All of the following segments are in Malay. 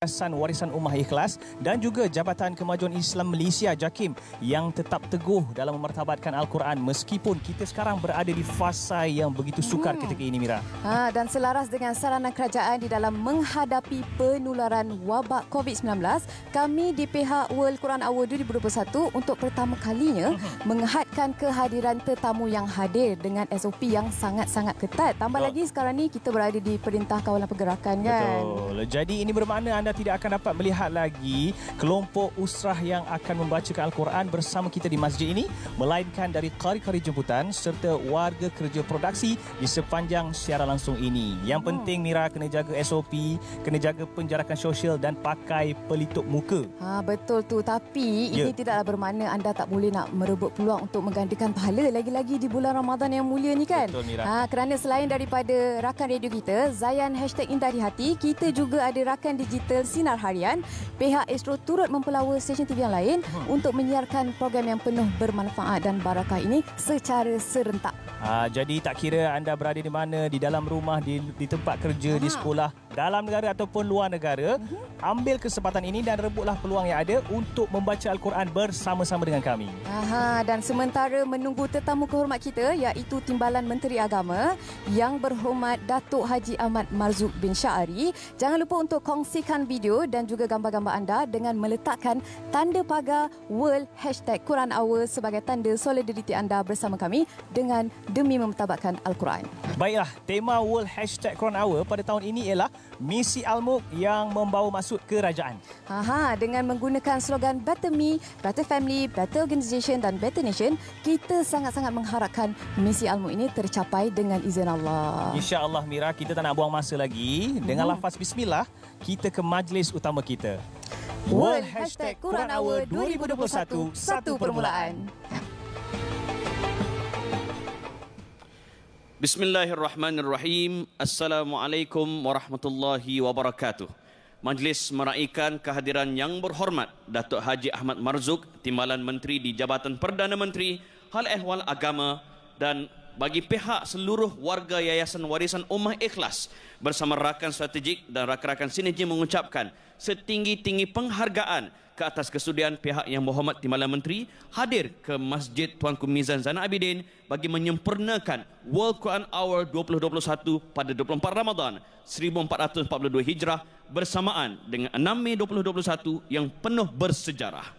Yayasan Warisan Ummah Ikhlas dan juga Jabatan Kemajuan Islam Malaysia JAKIM yang tetap teguh dalam memartabatkan Al-Quran meskipun kita sekarang berada di fasa yang begitu sukar ketika ini, Mira. Dan selaras dengan saranan kerajaan di dalam menghadapi penularan wabak COVID-19, kami di pihak World Quran Hour 2021 untuk pertama kalinya menghadkan kehadiran tetamu yang hadir dengan SOP yang sangat-sangat ketat. Tambah lagi sekarang ni kita berada di Perintah Kawalan Pergerakan, kan? Betul. Jadi ini bermakna anda tidak akan dapat melihat lagi kelompok usrah yang akan membacakan Al-Quran bersama kita di masjid ini, melainkan dari qari-qari jemputan serta warga kerja produksi di sepanjang siaran langsung ini. Yang penting, Mira, kena jaga SOP, kena jaga penjarakan sosial dan pakai pelitup muka. Betul tu. Tapi ini tidaklah bermakna anda tak boleh nak merebut peluang untuk menggandakan pahala lagi-lagi di bulan Ramadan yang mulia ni, kan? Betul, Mira. Kerana selain daripada rakan radio kita, Zayan #Indah di Hati, kita juga ada rakan digital Sinar Harian. Pihak Astro turut mempelawa stesen TV yang lain untuk menyiarkan program yang penuh bermanfaat dan barakah ini secara serentak. Jadi tak kira anda berada di mana, di dalam rumah, di tempat kerja, di sekolah, dalam negara ataupun luar negara, ambil kesempatan ini dan rebutlah peluang yang ada untuk membaca Al-Quran bersama-sama dengan kami. Dan sementara menunggu tetamu kehormat kita, iaitu Timbalan Menteri Agama Yang Berhormat Datuk Haji Ahmad Marzuq bin Syari, jangan lupa untuk kongsikan video dan juga gambar-gambar anda dengan meletakkan tanda pagar World #Quran Hour sebagai tanda solidariti anda bersama kami dengan demi memertabatkan Al-Quran. Baiklah, tema World #Quran Hour pada tahun ini ialah misi Al-Mulk yang membawa maksud kerajaan. Dengan menggunakan slogan Better Me, Better Family, Better Organisation dan Better Nation, kita sangat-sangat mengharapkan misi Al-Mulk ini tercapai dengan izin Allah. InsyaAllah, Mira, kita tak nak buang masa lagi. Dengan lafaz Bismillah, kita ke majlis utama kita. World #Quran Hour 2021, satu permulaan. Bismillahirrahmanirrahim. Assalamualaikum warahmatullahi wabarakatuh. Majlis meraihkan kehadiran Yang Berhormat Datuk Haji Ahmad Marzuq, Timbalan Menteri di Jabatan Perdana Menteri, Hal Ehwal Agama, dan bagi pihak seluruh warga Yayasan Warisan Ummah Ikhlas bersama rakan strategik dan rakan-rakan sinergi mengucapkan setinggi-tinggi penghargaan ke atas kesudian pihak Yang Berhormat Timbalan Menteri hadir ke Masjid Tuanku Mizan Zainal Abidin bagi menyempurnakan World Quran Hour 2021 pada 24 Ramadan 1442 Hijrah bersamaan dengan 6 Mei 2021 yang penuh bersejarah.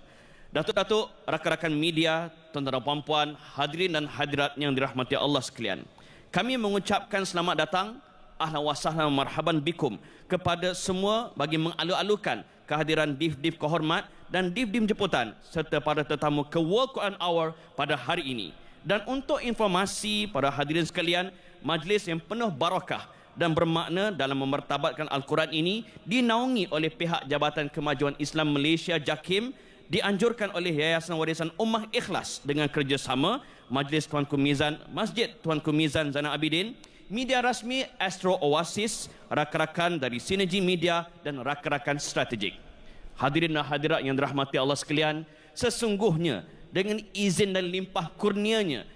Datuk-datuk, rakan-rakan media, tuan-tuan dan puan-puan, hadirin dan hadirat yang dirahmati Allah sekalian, kami mengucapkan selamat datang, ahlan wa sahlan marhaban bikum kepada semua bagi mengalu-alukan kehadiran div-div kehormat dan div-div jemputan serta para tetamu ke World Quran Hour pada hari ini. Dan untuk informasi para hadirin sekalian, majlis yang penuh barakah dan bermakna dalam memartabatkan Al-Quran ini dinaungi oleh pihak Jabatan Kemajuan Islam Malaysia JAKIM, dianjurkan oleh Yayasan Warisan Ummah Ikhlas dengan kerjasama Majlis Tuanku Mizan, Masjid Tuanku Mizan Zainal Abidin, media rasmi Astro Oasis, rakan-rakan dari Sinergi Media dan rakan-rakan strategik. Hadirin dan hadirat yang dirahmati Allah sekalian, sesungguhnya dengan izin dan limpah kurnianya,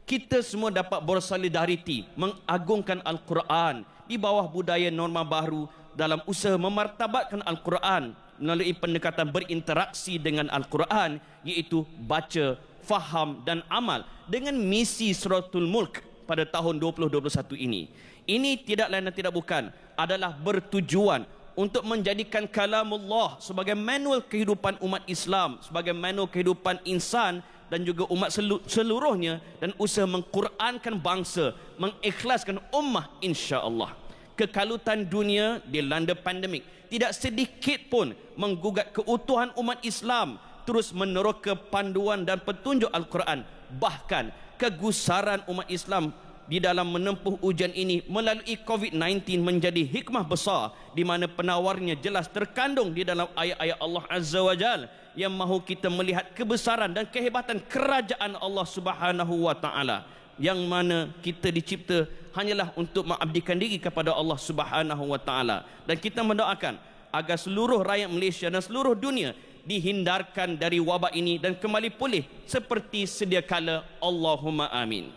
kita semua dapat bersolidariti mengagungkan Al-Quran di bawah budaya norma baru dalam usaha memartabatkan Al-Quran melalui pendekatan berinteraksi dengan Al-Quran, iaitu baca, faham dan amal dengan misi Suratul Mulk pada tahun 2021 ini. Ini tidak lain dan tidak bukan adalah bertujuan untuk menjadikan kalamullah sebagai manual kehidupan umat Islam, sebagai manual kehidupan insan dan juga umat seluruhnya, dan usaha mengqurankan bangsa, mengikhlaskan ummah, insya-Allah. Kekalutan dunia dilanda pandemik tidak sedikit pun menggugat keutuhan umat Islam, terus meneroka panduan dan petunjuk Al-Quran. Bahkan kegusaran umat Islam di dalam menempuh ujian ini melalui COVID-19 menjadi hikmah besar di mana penawarnya jelas terkandung di dalam ayat-ayat Allah Azza wa Jalla yang mahu kita melihat kebesaran dan kehebatan kerajaan Allah Subhanahu wa taala, yang mana kita dicipta hanyalah untuk mengabdikan diri kepada Allah Subhanahu wa taala, dan kita mendoakan agar seluruh rakyat Malaysia dan seluruh dunia dihindarkan dari wabak ini dan kembali pulih seperti sedia kala. Allahumma amin.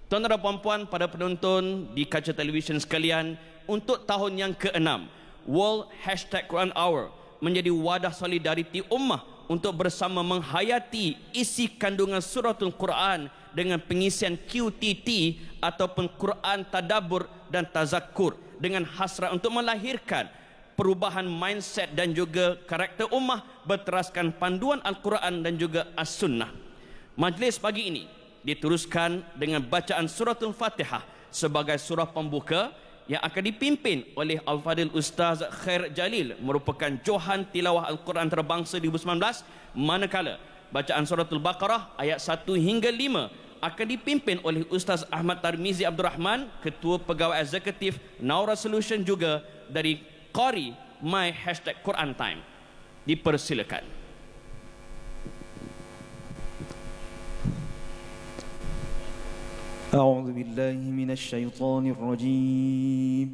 Tuan-tuan dan puan-puan, para penonton di kaca televisyen sekalian, untuk tahun yang ke-6 World #Quran Hour menjadi wadah solidariti ummah untuk bersama menghayati isi kandungan suratul Quran dengan pengisian QTT ataupun Quran Tadabbur dan Tazakkur dengan hasrat untuk melahirkan perubahan mindset dan juga karakter ummah berteraskan panduan Al-Quran dan juga As-Sunnah. Majlis pagi ini diteruskan dengan bacaan suratul Fatihah sebagai surah pembuka yang akan dipimpin oleh Al-Fadil Ustaz Khair Jalil merupakan Johan Tilawah Al-Quran Terbangsa 2019, manakala bacaan suratul Baqarah ayat 1 hingga 5 akan dipimpin oleh Ustaz Ahmad Tarmizi Abdul Rahman, Ketua Pegawai Eksekutif Naura Solution juga dari Qari My #Quran Time. Dipersilakan. أعوذ بالله من الشيطان الرجيم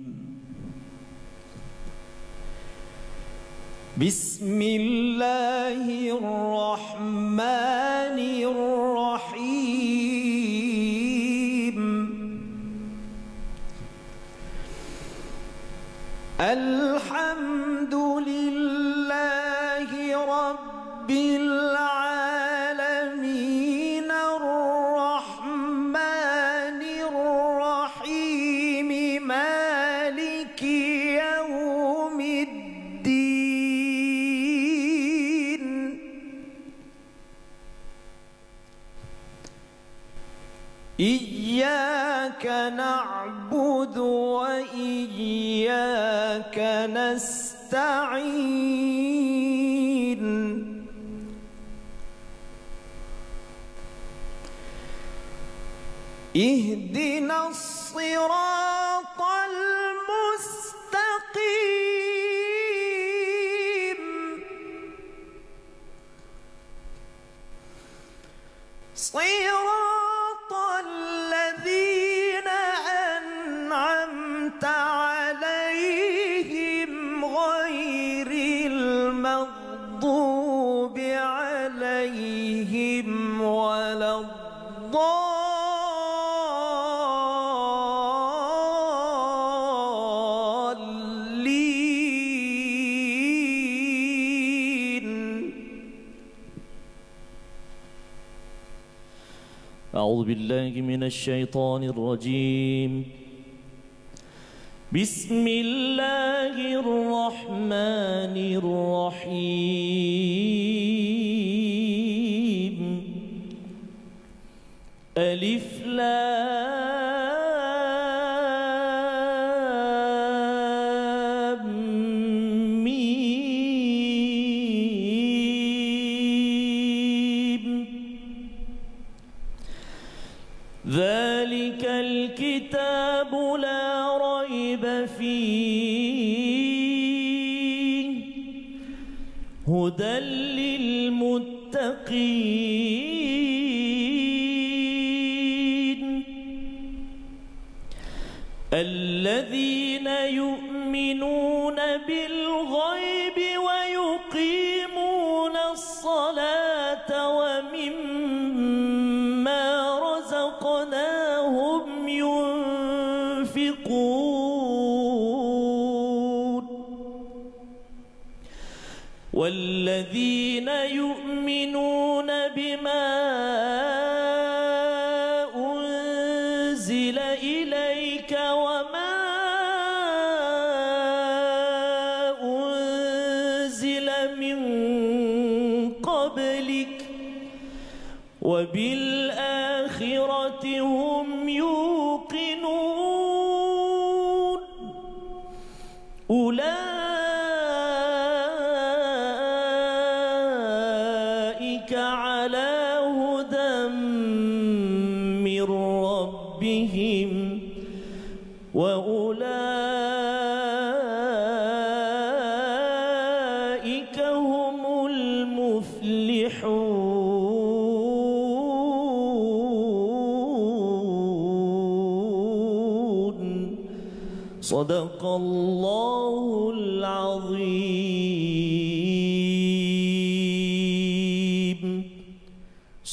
بسم الله الرحمن الرحيم الحمد لله رب العالمين الرحمن الرحيم مالك يوم الدين إياك نعبد وإياك نستعين اهدنا الصراط المستقيم صراط الذين أنعمت عليهم غير المغضوب عليهم ولا أعوذ بالله من الشيطان الرجيم بسم الله الرحمن الرحيم ألف لام ميم ذلك الكتاب لا ريب فيه هدى للمتقين الذين يؤمنون بالغيب ويقيمون الصلاة ومما رزقناهم ينفقون والذين يؤمنون بما أنزل إليك وما أنزل من قبلك وبالآخرة هم يوقنون أولئك على هدى من ربهم وأولئك هم المفلحون صدق الله العظيم.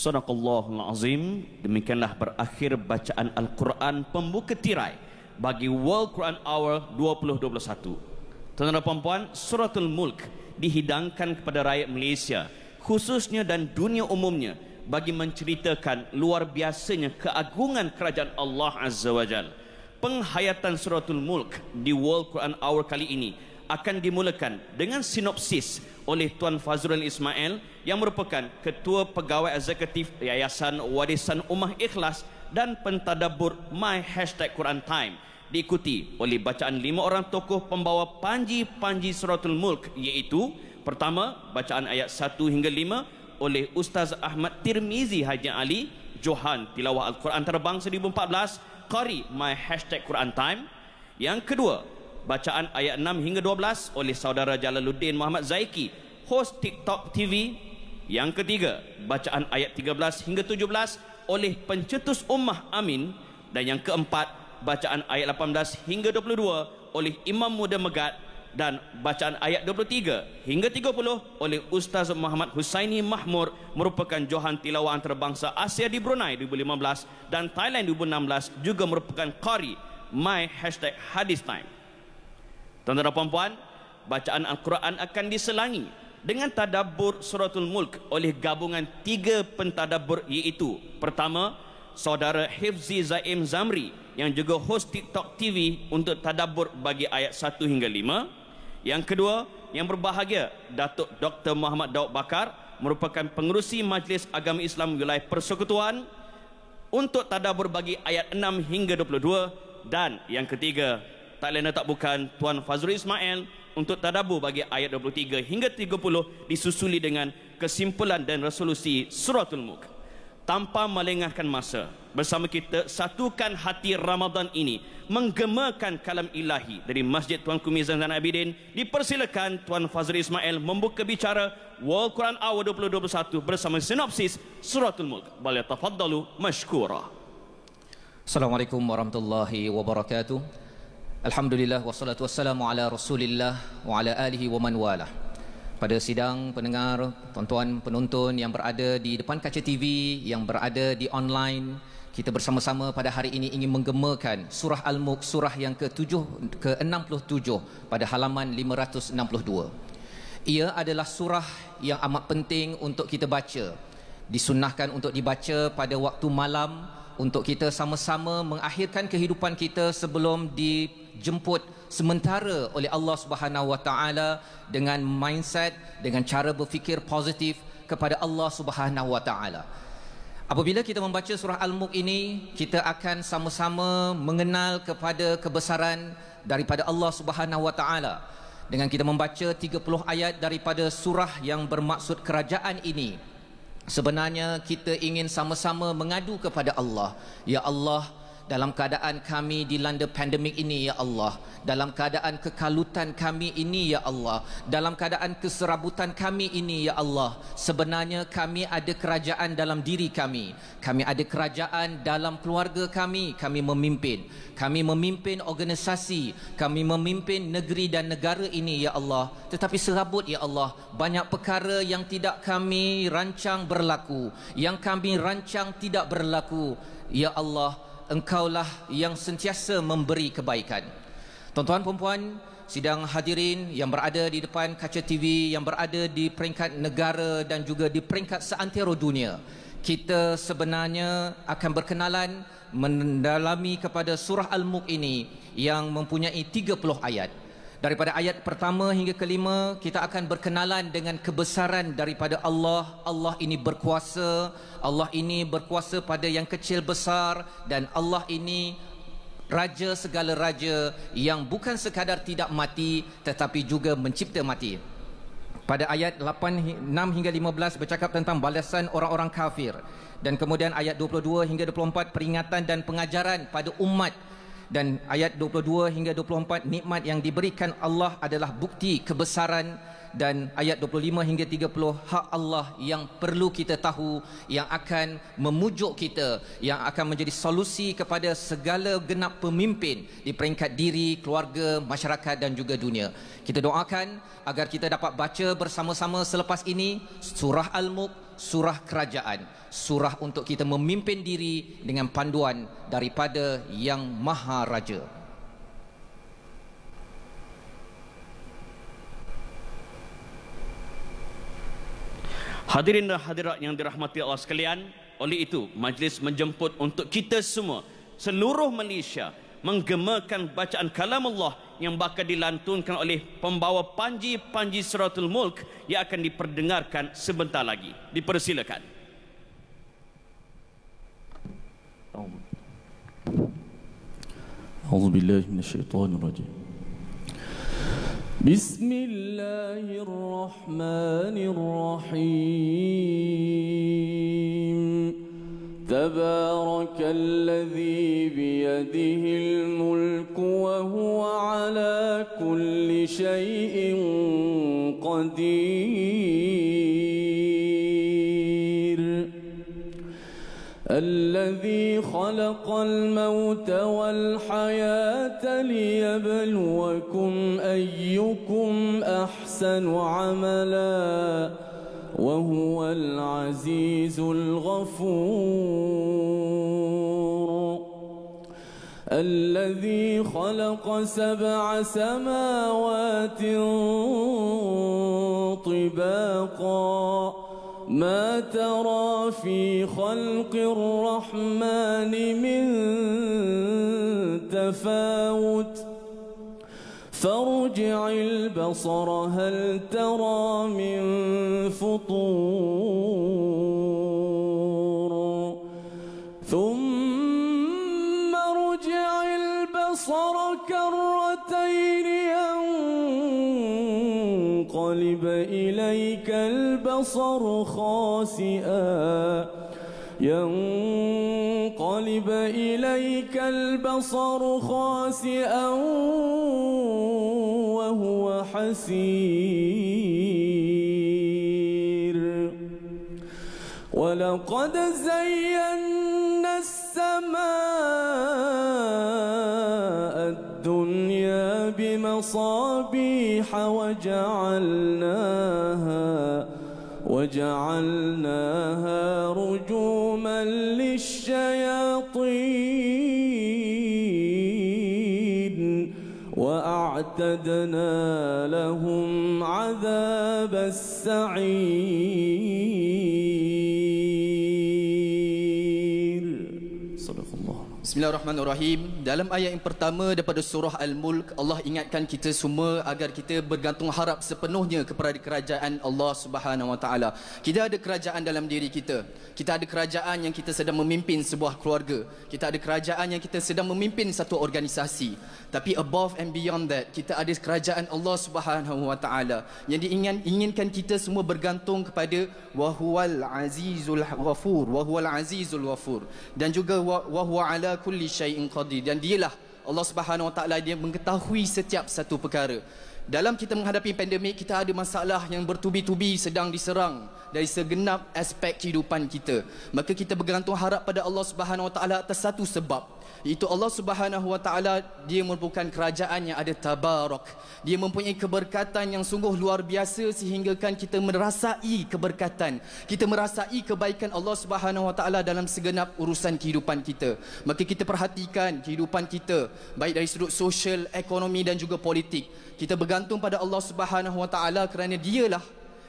Sadaqallahul Azim. Demikianlah berakhir bacaan Al-Quran pembuka tirai bagi World Quran Hour 2021. Tuan-tuan dan puan-puan, Suratul Mulk dihidangkan kepada rakyat Malaysia khususnya dan dunia umumnya bagi menceritakan luar biasanya keagungan kerajaan Allah Azza wa Jal. Penghayatan Suratul Mulk di World Quran Hour kali ini akan dimulakan dengan sinopsis oleh Tuan Fazrul Ismail yang merupakan Ketua Pegawai Eksekutif Yayasan Warisan Ummah Ikhlas dan pentadabbur My #Quran Time, diikuti oleh bacaan 5 orang tokoh pembawa panji-panji Suratul Mulk, iaitu pertama, bacaan ayat 1 hingga 5 oleh Ustaz Ahmad Tirmizi Haji Ali, Johan Tilawah Al-Quran Terbang 2014, Qari My #Quran Time. Yang kedua, bacaan ayat 6 hingga 12 oleh Saudara Jalaluddin Muhammad Zaiki, host TikTok TV. Yang ketiga, bacaan ayat 13 hingga 17 oleh pencetus Ummah Amin. Dan yang keempat, bacaan ayat 18 hingga 22 oleh Imam Muda Megat, dan bacaan ayat 23 hingga 30 oleh Ustaz Muhammad Husaini Mahmur, merupakan Johan Tilawah Antarabangsa Asia di Brunei 2015 dan Thailand 2016, juga merupakan Qari My #Hadis Time. Tuan-tuan dan puan-puan, bacaan Al-Quran akan diselangi dengan tadabbur Suratul Mulk oleh gabungan 3 pentadabbur, iaitu pertama, Saudara Hifzi Zaim Zamri yang juga host TikTok TV untuk tadabbur bagi ayat 1 hingga 5. Yang kedua, yang berbahagia Datuk Dr. Muhammad Daud Bakar, merupakan pengerusi Majlis Agama Islam Wilayah Persekutuan, untuk tadabbur bagi ayat 6 hingga 22. Dan yang ketiga, tak lain tak bukan Tuan Fazrul Ismail untuk tadabbur bagi ayat 23 hingga 30, disusuli dengan kesimpulan dan resolusi Suratul Mulk. Tanpa melengahkan masa, bersama kita satukan hati Ramadan ini menggemakan kalam ilahi dari Masjid Tuanku Mizan Zainal Abidin. Dipersilakan Tuan Fazrul Ismail membuka bicara World Quran Hour 2021 bersama sinopsis Suratul Mulk. Falyatafaddalu mashkura. Assalamualaikum warahmatullahi wabarakatuh. Alhamdulillah wassalatu wassalamu ala Rasulillah wa ala alihi wa man walah. Pada sidang pendengar, tuan-tuan penonton yang berada di depan kaca TV, yang berada di online, kita bersama-sama pada hari ini ingin menggemakan surah Al-Mulk, surah yang ke-67 pada halaman 562. Ia adalah surah yang amat penting untuk kita baca. Disunnahkan untuk dibaca pada waktu malam untuk kita sama-sama mengakhirkan kehidupan kita sebelum dijemput sementara oleh Allah Subhanahu wa taala dengan mindset, dengan cara berfikir positif kepada Allah Subhanahu wa taala. Apabila kita membaca surah Al-Mulk ini, kita akan sama-sama mengenal kepada kebesaran daripada Allah Subhanahu wa taala. Dengan kita membaca 30 ayat daripada surah yang bermaksud kerajaan ini, sebenarnya kita ingin sama-sama mengadu kepada Allah. Ya Allah, dalam keadaan kami dilanda pandemik ini, ya Allah, dalam keadaan kekalutan kami ini, ya Allah, dalam keadaan keserabutan kami ini, ya Allah, sebenarnya kami ada kerajaan dalam diri kami, kami ada kerajaan dalam keluarga kami memimpin organisasi, kami memimpin negeri dan negara ini, ya Allah, tetapi serabut, ya Allah, banyak perkara yang tidak kami rancang berlaku, yang kami rancang tidak berlaku. Ya Allah, Engkaulah yang sentiasa memberi kebaikan. Tuan-tuan puan-puan, sidang hadirin yang berada di depan kaca TV, yang berada di peringkat negara dan juga di peringkat seantero dunia, kita sebenarnya akan berkenalan mendalami kepada surah Al-Mulk ini yang mempunyai 30 ayat. Daripada ayat pertama hingga kelima, kita akan berkenalan dengan kebesaran daripada Allah. Allah ini berkuasa, Allah ini berkuasa pada yang kecil besar, dan Allah ini Raja segala raja yang bukan sekadar tidak mati tetapi juga mencipta mati. Pada ayat 6 hingga 15 bercakap tentang balasan orang-orang kafir, dan kemudian ayat 22 hingga 24 peringatan dan pengajaran pada umat, dan ayat 22 hingga 24 nikmat yang diberikan Allah adalah bukti kebesaran, dan ayat 25 hingga 30 hak Allah yang perlu kita tahu, yang akan memujuk kita, yang akan menjadi solusi kepada segala genap pemimpin di peringkat diri, keluarga, masyarakat dan juga dunia. Kita doakan agar kita dapat baca bersama-sama selepas ini surah Al-Mulk, surah kerajaan, surah untuk kita memimpin diri dengan panduan daripada Yang Maha Raja. Hadirin dan hadirat yang dirahmati Allah sekalian, oleh itu majlis menjemput untuk kita semua, seluruh Malaysia, menggemakan bacaan kalam Allah yang bakal dilantunkan oleh pembawa panji-panji Suratul Mulk yang akan diperdengarkan sebentar lagi. Dipersilakan. A'udzubillahi minasyaitonirrajim. Bismillahirrahmanirrahim. Tabarakalladzi biyadihil mulku wa huwa ala kulli syai'in qadir. الذي خلق الموت والحياة ليبلوكم أيكم أحسن عملا وهو العزيز الغفور. الذي خلق 7 سماوات طباقا ما ترى في خلق الرحمن من تفاوت فارجع البصر هل ترى من فطور ثم ارجع البصر كرتين ينقلب إليك البصر خاسئا وهو حسير. ولقد زينا السماء الدنيا بمصابيح وجعلناها رجوما للشياطين وأعتدنا لهم عذاب السعير. صدق الله. Bismillahirrahmanirrahim. Dalam ayat yang pertama daripada surah Al-Mulk, Allah ingatkan kita semua agar kita bergantung harap sepenuhnya kepada kerajaan Allah Subhanahu Wa Taala. Kita ada kerajaan dalam diri kita. Kita ada kerajaan yang kita sedang memimpin sebuah keluarga. Kita ada kerajaan yang kita sedang memimpin satu organisasi. Tapi above and beyond that, kita ada kerajaan Allah Subhanahu Wa Taala yang diinginkan kita semua bergantung kepada Wahuwal Azizul Ghafur, Wahuwal Azizul Ghafur, dan juga Wahuwa ala kulli syai'in qadir, dan dialah Allah Subhanahu Wa Taala, dia mengetahui setiap satu perkara. Dalam kita menghadapi pandemik, kita ada masalah yang bertubi-tubi sedang diserang dari segenap aspek kehidupan kita. Maka kita bergantung harap pada Allah Subhanahu Wa Taala atas satu sebab, iaitu Allah Subhanahu Wa Taala dia merupakan kerajaan yang ada tabarak. Dia mempunyai keberkatan yang sungguh luar biasa sehinggakan kita merasai keberkatan, kita merasai kebaikan Allah Subhanahu Wa Taala dalam segenap urusan kehidupan kita. Maka kita perhatikan kehidupan kita baik dari sudut sosial, ekonomi dan juga politik. Kita bergantung pada Allah Subhanahu Wa Taala kerana dialah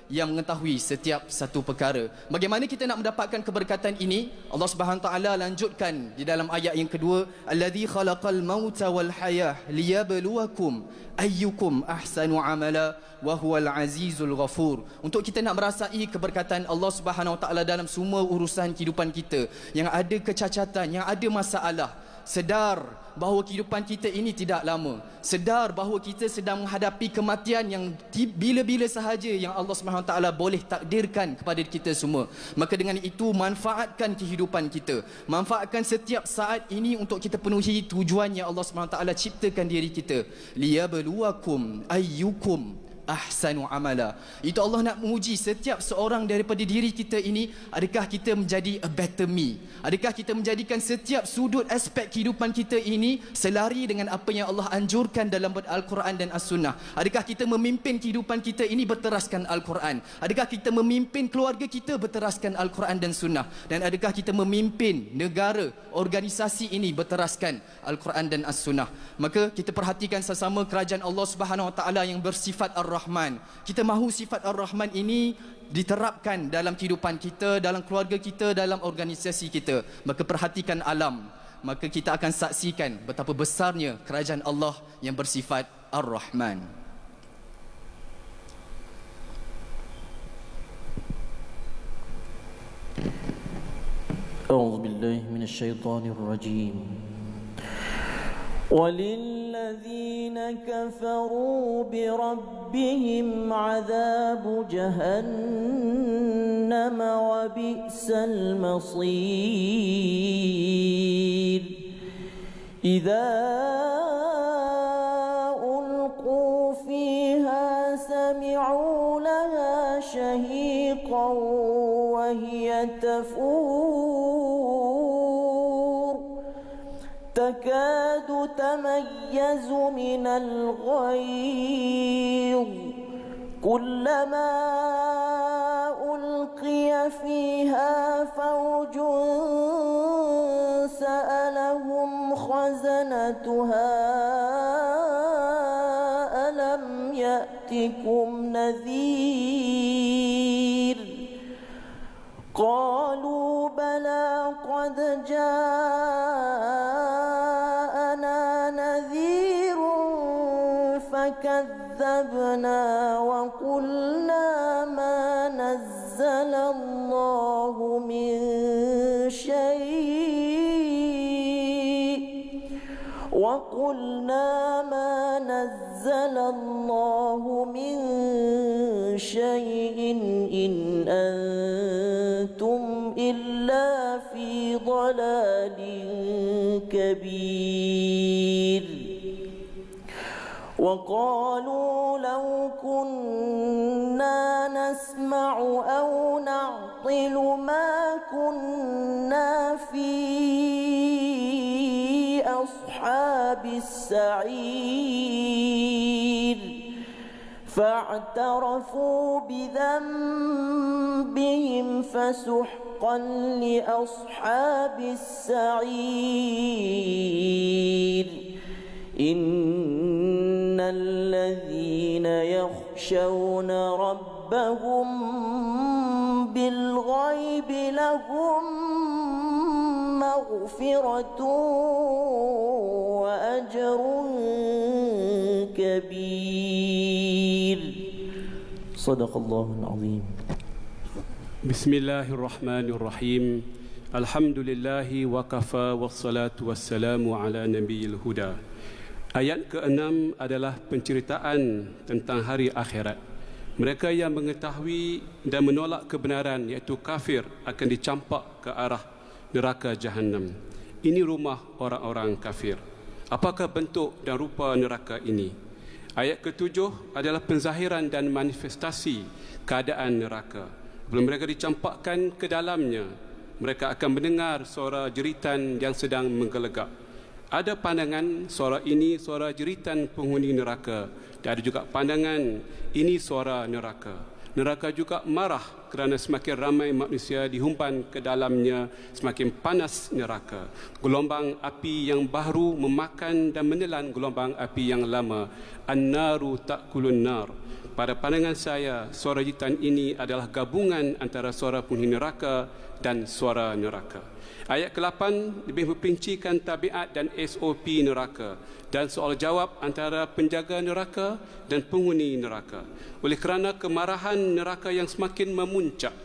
yang mengetahui setiap satu perkara. Bagaimana kita nak mendapatkan keberkatan ini? Allah Subhanahu Wa Taala lanjutkan di dalam ayat yang kedua, allazi khalaqal mauta wal hayah liyabluwakum ayyukum ahsanu amala wa huwal azizul ghafur. Untuk kita nak merasai keberkatan Allah Subhanahu Wa Taala dalam semua urusan kehidupan kita yang ada kecacatan, yang ada masalah, sedar bahawa kehidupan kita ini tidak lama. Sedar bahawa kita sedang menghadapi kematian yang bila-bila sahaja yang Allah SWT boleh takdirkan kepada kita semua. Maka dengan itu manfaatkan kehidupan kita. Manfaatkan setiap saat ini untuk kita penuhi tujuan yang Allah SWT ciptakan diri kita. Liyabluwakum ayyukum ahsanu amala. Itu Allah nak menguji setiap seorang daripada diri kita ini, adakah kita menjadi a better me? Adakah kita menjadikan setiap sudut aspek kehidupan kita ini selari dengan apa yang Allah anjurkan dalam Al-Quran dan As-Sunnah? Adakah kita memimpin kehidupan kita ini berteraskan Al-Quran? Adakah kita memimpin keluarga kita berteraskan Al-Quran dan Sunnah? Dan adakah kita memimpin negara, organisasi ini berteraskan Al-Quran dan As-Sunnah? Maka kita perhatikan sesama kerajaan Allah Subhanahu Wa Taala yang bersifat Ar Ar-Rahman. Kita mahu sifat Ar-Rahman ini diterapkan dalam kehidupan kita, dalam keluarga kita, dalam organisasi kita. Maka perhatikan alam, maka kita akan saksikan betapa besarnya kerajaan Allah yang bersifat Ar-Rahman. أعوذ بالله من الشيطان الرجيم وللذين كفروا بربهم عذاب جهنم وبئس المصير إذا ألقوا فيها سمعوا لها شهيقا وهي تفور تكاد تميز من الغيظ كلما ألقي فيها فوج سألهم خزنتها ألم يأتكم نذير قالوا بلى قد جاءنا نذير فكذبنا وقلنا ما نزل الله من شيء إن أنتم إلا في ضلال كبير وقالوا لو كنا نسمع أو نعقل ما كنا في أصحاب السعير فاعترفوا بذنبهم فسحقا لأصحاب السعير إن الذين يخشون ربهم بالغيب لهم مغفرة وأجر كبير صدق الله العظيم. بسم الله الرحمن الرحيم. الحمد لله وكفى والصلاة والسلام على نبي الهدى. Ayat ke-6 adalah penceritaan tentang hari akhirat. Mereka yang mengetahui dan menolak kebenaran iaitu kafir akan dicampak ke arah neraka Jahannam. Ini rumah orang-orang kafir. Apakah bentuk dan rupa neraka ini? Ayat ke-7 adalah penzahiran dan manifestasi keadaan neraka. Bila mereka dicampakkan ke dalamnya, mereka akan mendengar suara jeritan yang sedang menggelegak. Ada pandangan suara ini suara jeritan penghuni neraka, dan ada juga pandangan ini suara neraka. Neraka juga marah kerana semakin ramai manusia dihumban ke dalamnya, semakin panas neraka. Gelombang api yang baru memakan dan menelan gelombang api yang lama. An-naru ta'kulun nar. Pada pandangan saya, suara jeritan ini adalah gabungan antara suara penghuni neraka dan suara neraka. Ayat ke-8 lebih memperincikan tabiat dan SOP neraka dan soal jawab antara penjaga neraka dan penghuni neraka. Oleh kerana kemarahan neraka yang semakin memuncak,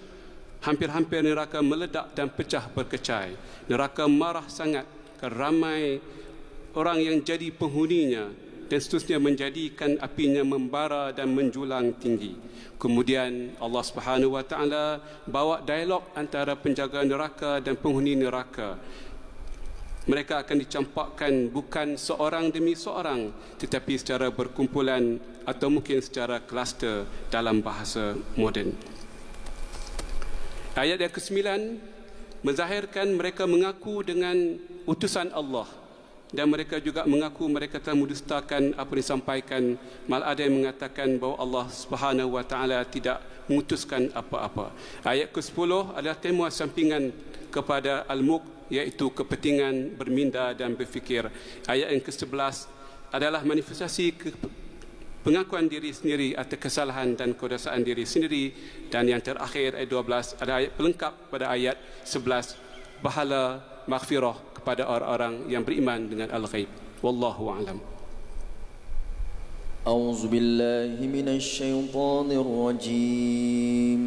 hampir-hampir neraka meledak dan pecah berkecai. Neraka marah sangat kerana ramai orang yang jadi penghuninya dan seterusnya menjadikan apinya membara dan menjulang tinggi. Kemudian Allah Subhanahu wa taala bawa dialog antara penjaga neraka dan penghuni neraka. Mereka akan dicampakkan bukan seorang demi seorang, tetapi secara berkumpulan atau mungkin secara kluster dalam bahasa moden. Ayat yang ke-9 menzahirkan mereka mengaku dengan utusan Allah. Dan mereka juga mengaku mereka telah mendustakan apa yang disampaikan. Malah ada yang mengatakan bahawa Allah Subhanahu wa taala tidak mengutuskan apa-apa. Ayat ke-10 adalah tema sampingan kepada Al-Mulk, iaitu kepentingan berminda dan berfikir. Ayat yang ke-11 adalah manifestasi pengakuan diri sendiri atas kesalahan dan kedosaan diri sendiri. Dan yang terakhir ayat 12 ada ayat pelengkap pada ayat 11, pahala maghfirah kepada orang-orang yang beriman dengan al-ghaib. Wallahu a'lam. أعوذ بالله من الشيطان الرجيم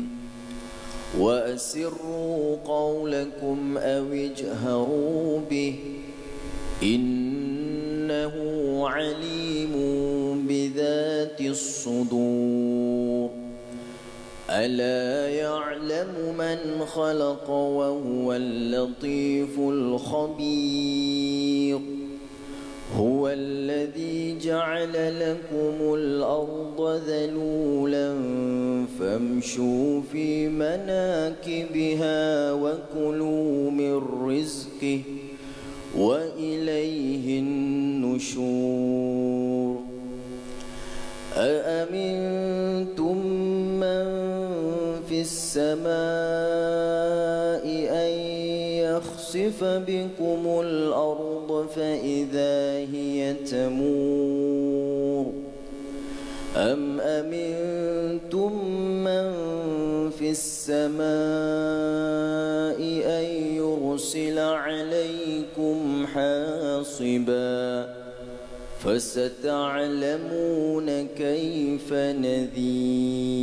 وأسروا قولكم أو اجهروا به إنه عليم بذات الصدور ألا يعلم من خلق وهو اللطيف الخبير هو الذي جعل لكم الأرض ذلولا فامشوا في مناكبها وكلوا من رزقه وإليه النشور أأمنتم من في السماء أن يخسف بكم الأرض فإذا هي تمور أم أمنتم من في السماء أن يرسل عليكم حاصبا فستعلمون كيف نذير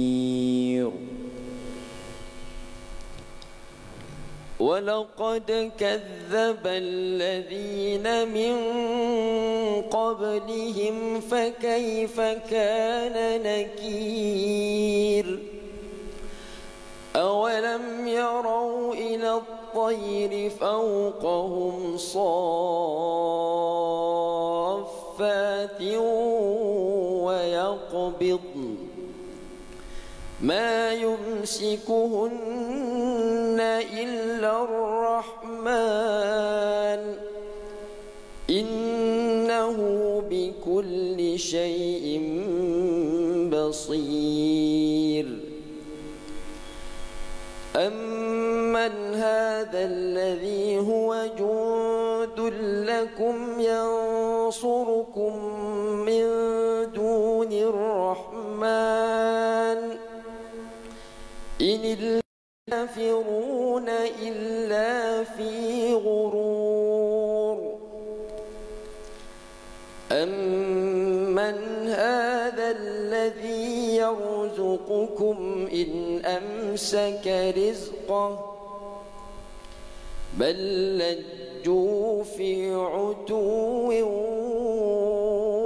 ولقد كذب الذين من قبلهم فكيف كان نكير أولم يروا إلى الطير فوقهم صافات ويقبضن ما يمسكهن إلا الرحمن إنه بكل شيء بصير أمن هذا الذي هو جند لكم ينصركم من دون الرحمن إن الكافرون إلا في غرور أمن هذا الذي يرزقكم إن أمسك رزقه بل لجوا في عتو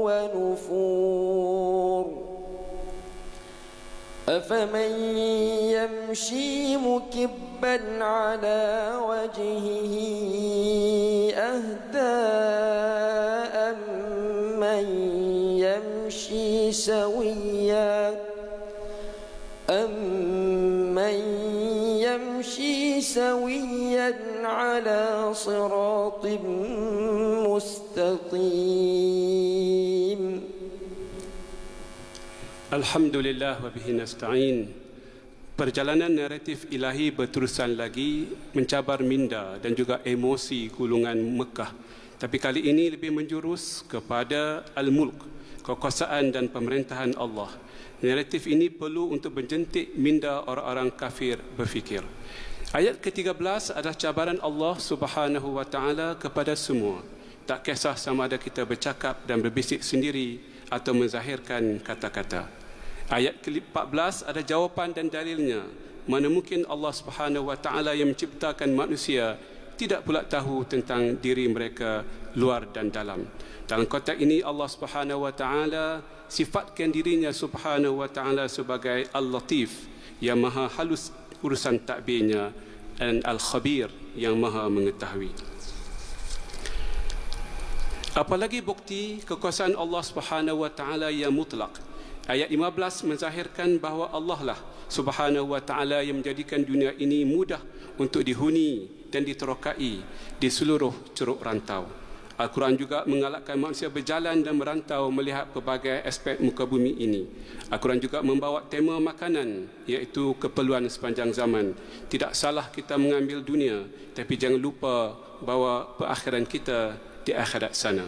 ونفور أفمن يمشي مكبا على وجهه أهدى أمن يمشي سويا على صراط مستقيم Alhamdulillah wa bihi nasta'in. Perjalanan naratif ilahi berterusan lagi mencabar minda dan juga emosi gulungan Mekah. Tapi kali ini lebih menjurus kepada al-mulk, kekuasaan dan pemerintahan Allah. Naratif ini perlu untuk menjentik minda orang-orang kafir berfikir. Ayat ke-13 adalah cabaran Allah Subhanahu wa taala kepada semua. Tak kisah sama ada kita bercakap dan berbisik sendiri atau menzahirkan kata-kata. Ayat ke-14 ada jawapan dan dalilnya. Mana mungkin Allah Subhanahu wa taala yang menciptakan manusia tidak pula tahu tentang diri mereka luar dan dalam. Dalam konteks ini Allah Subhanahu wa taala sifatkan dirinya Subhanahu wa taala sebagai Al-Latif yang maha halus urusan takbirnya dan Al-Khabir yang maha mengetahui. Apalagi bukti kekuasaan Allah Subhanahu wa taala yang mutlak. Ayat 15 menzahirkan bahawa Allah lah Subhanahu wa taala yang menjadikan dunia ini mudah untuk dihuni dan diterokai di seluruh curug rantau. Al-Quran juga mengalakkan manusia berjalan dan merantau melihat pelbagai aspek muka bumi ini. Al-Quran juga membawa tema makanan, iaitu keperluan sepanjang zaman. Tidak salah kita mengambil dunia, tapi jangan lupa bahawa perakhiran kita di akhirat sana.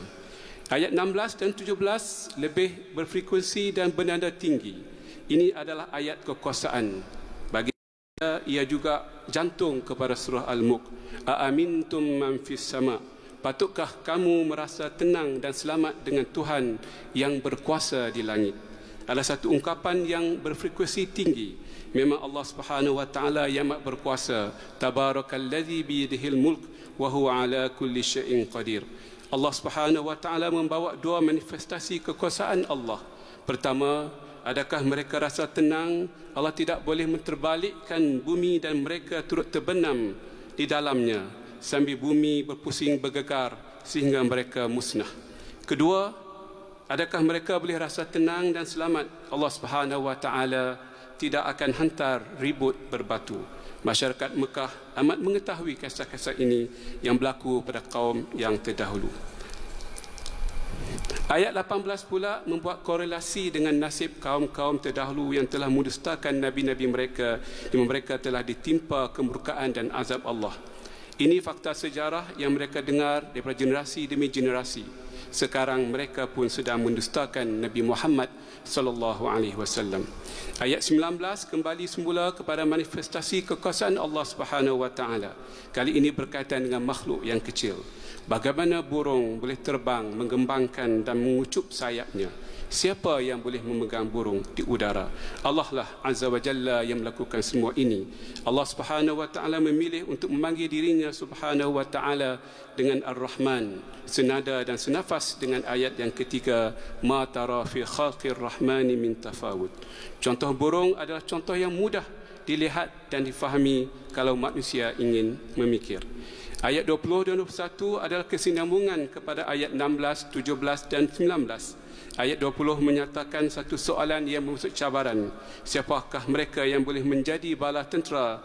Ayat 16 dan 17 lebih berfrekuensi dan bernada tinggi. Ini adalah ayat kekuasaan. Bagi saya, ia juga jantung kepada surah Al-Mulk. Aamintum man fis sama'. Patutkah kamu merasa tenang dan selamat dengan Tuhan yang berkuasa di langit? Adalah satu ungkapan yang berfrekuensi tinggi. Memang Allah Subhanahu wa taala yang Maha berkuasa. Tabarakalladzi biyadihil mulk wa huwa ala kulli syai'in qadir. Allah Subhanahu wa taala membawa dua manifestasi kekuasaan Allah. Pertama, adakah mereka rasa tenang? Allah tidak boleh menterbalikkan bumi dan mereka turut terbenam di dalamnya sambil bumi berpusing bergegar sehingga mereka musnah. Kedua, adakah mereka boleh rasa tenang dan selamat? Allah Subhanahu wa taala tidak akan hantar ribut berbatu. Masyarakat Mekah amat mengetahui kisah-kisah ini yang berlaku pada kaum yang terdahulu. Ayat 18 pula membuat korelasi dengan nasib kaum-kaum terdahulu yang telah mendustakan nabi-nabi mereka, di mana mereka telah ditimpa kemurkaan dan azab Allah. Ini fakta sejarah yang mereka dengar daripada generasi demi generasi. Sekarang mereka pun sedang mendustakan Nabi Muhammad sallallahu alaihi wasallam. Ayat 19 kembali semula kepada manifestasi kekuasaan Allah Subhanahu wa taala. Kali ini berkaitan dengan makhluk yang kecil. Bagaimana burung boleh terbang, mengembangkan dan mengucup sayapnya? Siapa yang boleh memegang burung di udara? Allah lah Azza wa Jalla yang melakukan semua ini. Allah Subhanahu wa taala memilih untuk memanggil dirinya Subhanahu wa taala dengan Ar-Rahman, senada dan senafas dengan ayat yang ketiga, ma tara fi khalqir rahmani min tafawut. Contoh burung adalah contoh yang mudah dilihat dan difahami kalau manusia ingin memikir. Ayat 20 dan 21 adalah kesinambungan kepada ayat 16, 17 dan 19. Ayat 20 menyatakan satu soalan yang bermaksud cabaran. Siapakah mereka yang boleh menjadi bala tentera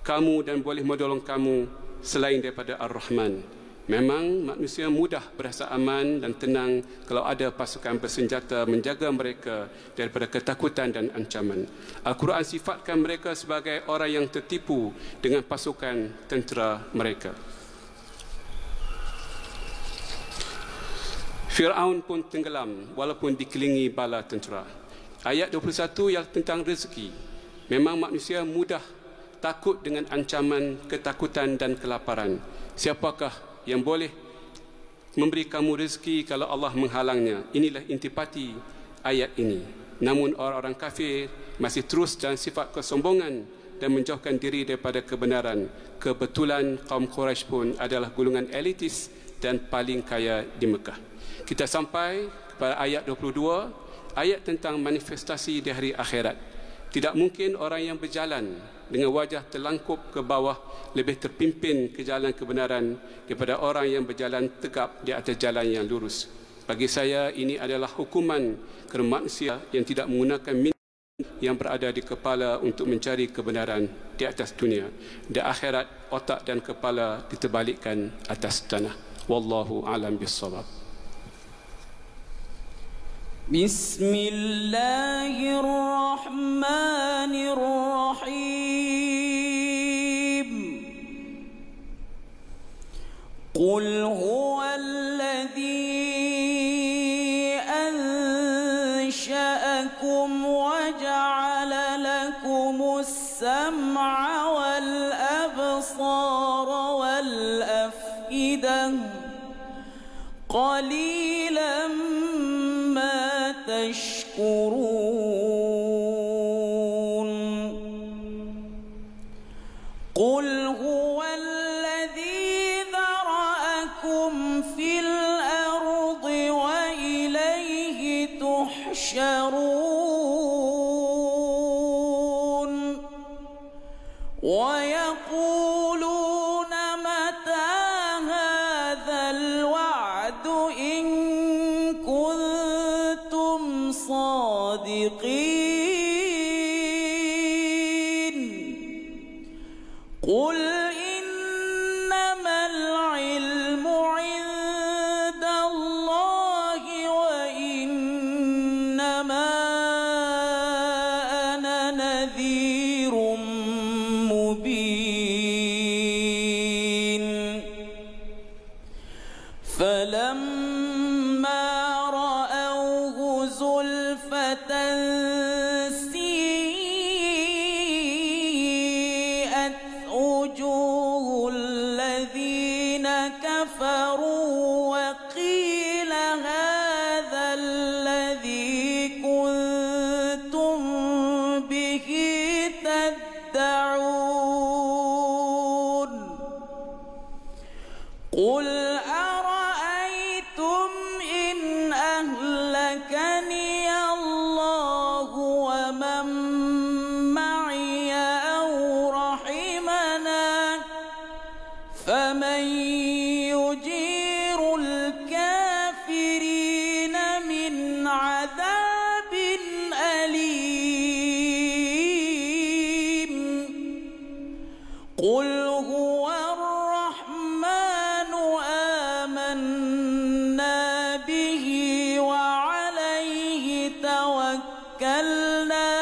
kamu dan boleh menolong kamu selain daripada Ar-Rahman? Memang manusia mudah berasa aman dan tenang kalau ada pasukan bersenjata menjaga mereka daripada ketakutan dan ancaman. Al-Quran sifatkan mereka sebagai orang yang tertipu dengan pasukan tentera mereka. Fir'aun pun tenggelam walaupun dikelilingi bala tentera. Ayat 21 yang tentang rezeki. Memang manusia mudah takut dengan ancaman, ketakutan dan kelaparan. Siapakah yang boleh memberi kamu rezeki kalau Allah menghalangnya? Inilah intipati ayat ini. Namun orang-orang kafir masih terus dalam sifat kesombongan dan menjauhkan diri daripada kebenaran. Kebetulan kaum Quraisy pun adalah golongan elitis dan paling kaya di Mekah. Kita sampai kepada ayat 22, ayat tentang manifestasi di hari akhirat. Tidak mungkin orang yang berjalan dengan wajah terlangkup ke bawah lebih terpimpin ke jalan kebenaran daripada orang yang berjalan tegap di atas jalan yang lurus. Bagi saya ini adalah hukuman kerana manusia yang tidak menggunakan minat yang berada di kepala untuk mencari kebenaran di atas dunia. Di akhirat otak dan kepala diterbalikkan atas tanah. Wallahu a'lam bissawab. Bismillahirrahmanirrahim. Qul huwallazi ansha'akum wa ja'ala lakumus sam'a wal absara wal af'idah qalilan تشكرون قل هو الذي ذرأكم في الأرض وإليه تحشرون ويقولون متى هذا الوعد إن صادقين قل إنما العلم عند الله وإنما أنا نذير مبين فلما من معي أو رحمنا فمن يجير الكافرين من عذاب أليم قل هو الرحمن آمنا به وعليه توكلنا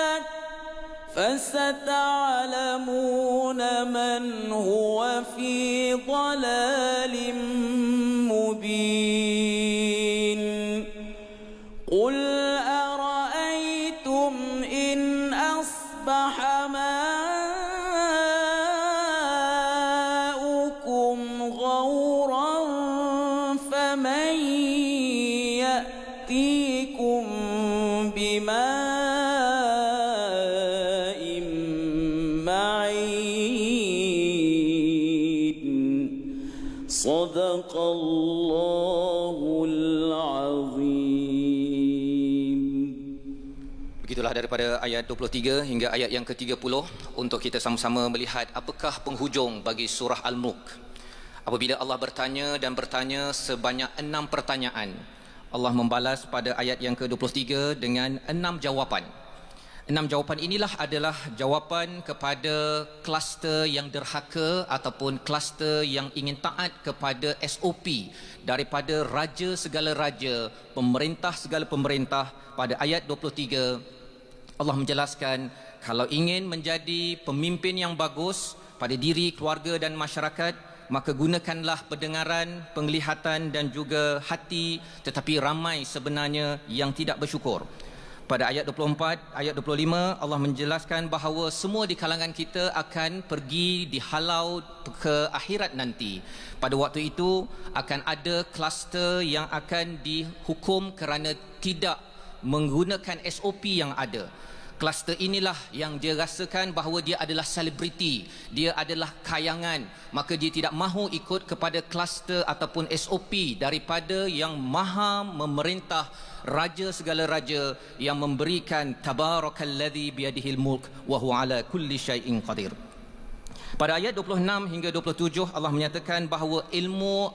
فستعلمون من هو في ضلال مبين قل أرأيتم إن أصبح ماؤكم غورا فمن يأتيكم بماء معين صدق الله العظيم. Begitulah daripada ayat 23 hingga ayat yang ke-30 untuk kita sama-sama melihat apakah penghujung bagi surah Al-Mulk. Apabila Allah bertanya dan bertanya sebanyak 6 pertanyaan, Allah membalas pada ayat yang ke-23 dengan 6 jawapan. 6 jawapan inilah adalah jawapan kepada kluster yang derhaka ataupun kluster yang ingin taat kepada SOP daripada raja segala raja, pemerintah segala pemerintah. Pada ayat 23 Allah menjelaskan kalau ingin menjadi pemimpin yang bagus pada diri, keluarga dan masyarakat, maka gunakanlah pendengaran, penglihatan dan juga hati, tetapi ramai sebenarnya yang tidak bersyukur. Pada ayat 24, ayat 25 Allah menjelaskan bahawa semua di kalangan kita akan pergi dihalau ke akhirat nanti. Pada waktu itu akan ada kluster yang akan dihukum kerana tidak menggunakan SOP yang ada. Kluster inilah yang dia rasakan bahawa dia adalah selebriti, dia adalah kayangan, maka dia tidak mahu ikut kepada kluster ataupun SOP daripada yang maha memerintah, raja segala raja yang memberikan tabarakalladzi biyadihil mulk wa huwa ala kulli syai'in qadir. Pada ayat 26 hingga 27 Allah menyatakan bahawa ilmu